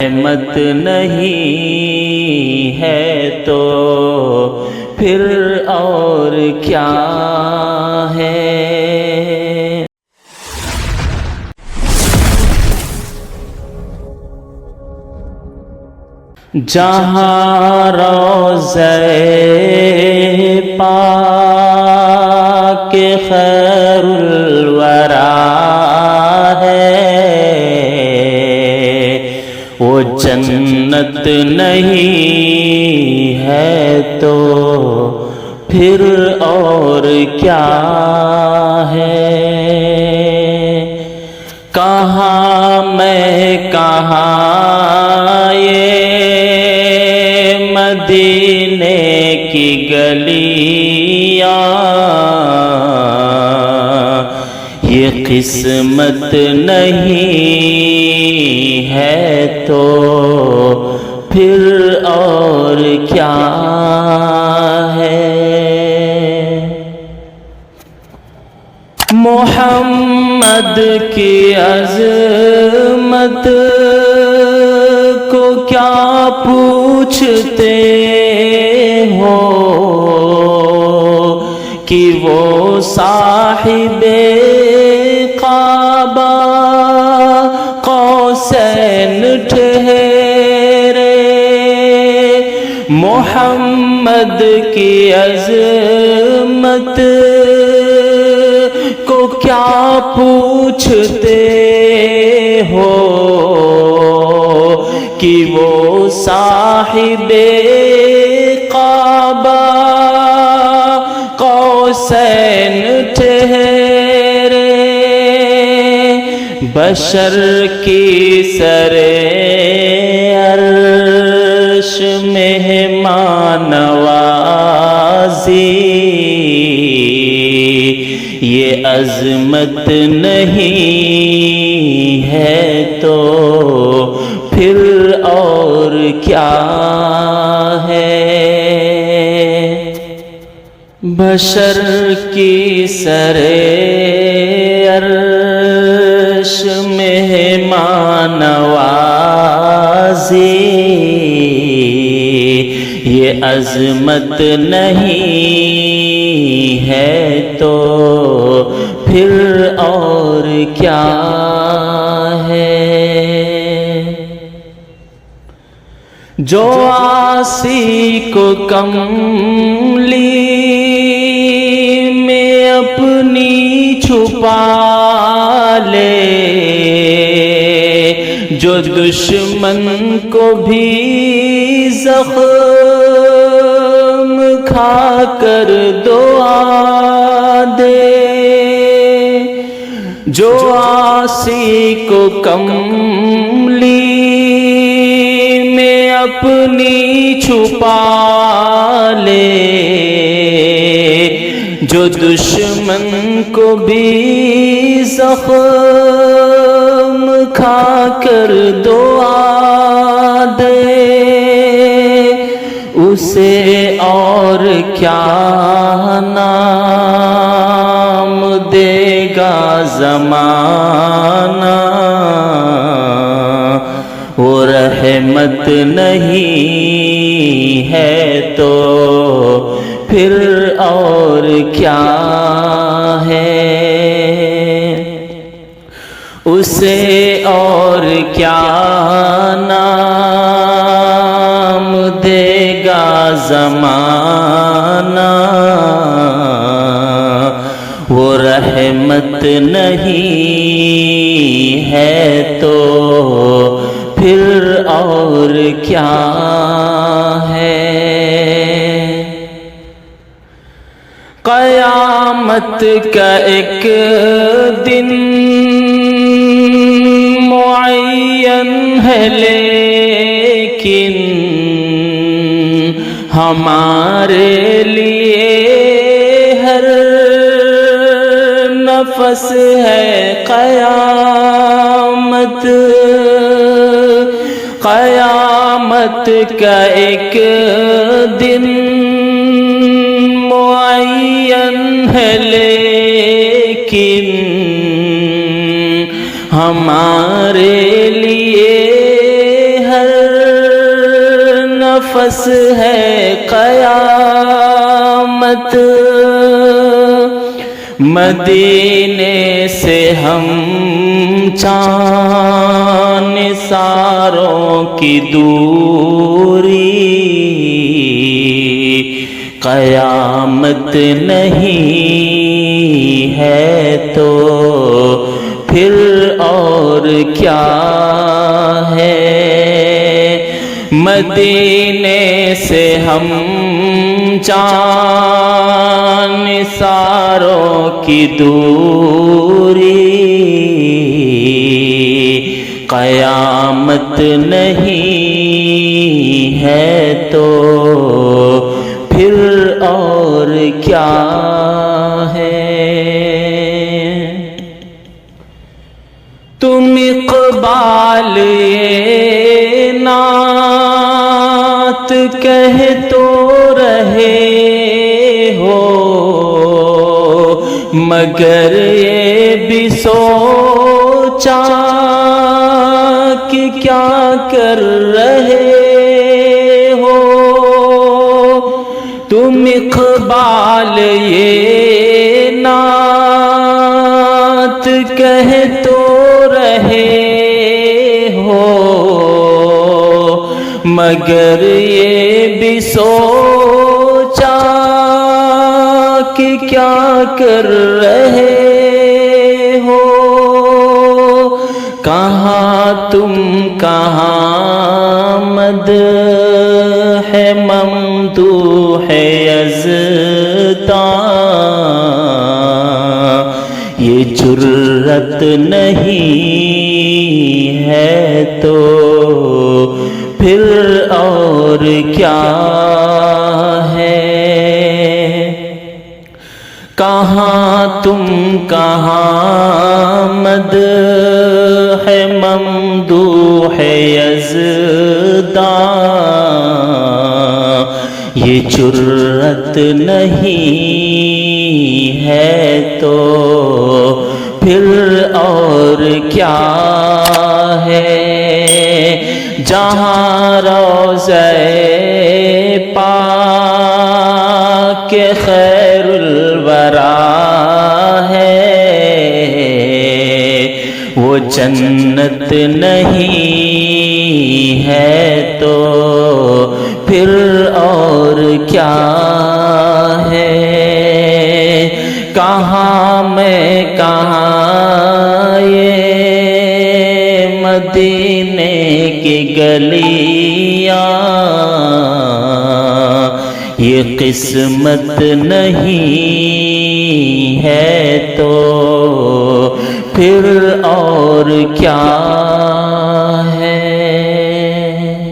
رحمت نہیں ہے تو پھر اور کیا ہے؟ جہاں روضہ پاک خیر الورا ہے وہ جنت نہیں ہے تو پھر اور کیا ہے؟ کہاں میں کہاں یہ مدینے کی گلیاں، یہ قسمت نہیں ہے تو پھر اور کیا ہے؟ محمد کی عظمت کو کیا پوچھتے ہو کہ وہ صاحب کعبہ قوسین ٹھہرے؟ محمد کی عظمت کو کیا پوچھتے ہو کہ وہ صاحب کعبہ قوسین ٹھہرے؟ بشر کی سر عرش مہمان نوازی، یہ عظمت نہیں ہے تو پھر اور کیا ہے؟ بشر کی سر عرش مہمان نوازی، یہ عظمت نہیں ہے تو پھر اور کیا ہے؟ جو عاصی کو کملی میں اپنی چھپا لے، جو دشمن کو بھی زخم کھا کر دعا دے، جو عاصی کو کملی میں اپنی چھپا لے، جو دشمن کو بھی زخم کھا کر دعا دے، اسے اور کیا نام دے گا زمانہ؟ وہ رحمت نہیں ہے تو پھر اور کیا ہے؟ اسے اور کیا نام دے گا زمانہ؟ وہ رحمت نہیں ہے تو پھر اور کیا ہے؟ قیامت کا ایک دن معین ہے لیکن ہمارے لیے ہر نفس ہے قیامت۔ قیامت کا ایک دن معین ہے لیکن ہمارے لیے نفس ہے قیامت، مدینے سے ہم چاند ساروں کی دوری، قیامت نہیں ہے تو پھر اور کیا ہے؟ مدینے سے ہم چاند ساروں کی دوری، قیامت نہیں ہے تو پھر اور کیا ہے؟ تم اقبال یہ نعت کہہ تو رہے ہو، مگر یہ بھی سوچا کہ کیا کر رہے ہو؟ تم اقبال یہ نعت کہہ تو رہے ہو، مگر یہ بھی سوچا کہ کیا کر رہے ہو؟ کہاں تم کہاں مدح ممدوح یزداں، یہ جرت نہیں ہے تو پھر اور کیا ہے؟ کہاں تم کہاں مدح ممدوح یزداں، یہ جرت نہیں ہے تو پھر اور کیا ہے؟ جہاں روضہ پاک خیر الورا ہے، وہ جنت نہیں ہے تو پھر اور کیا ہے؟ کہاں میں کہاں یہ مدینے کی گلیاں، یہ قسمت نہیں ہے تو پھر اور کیا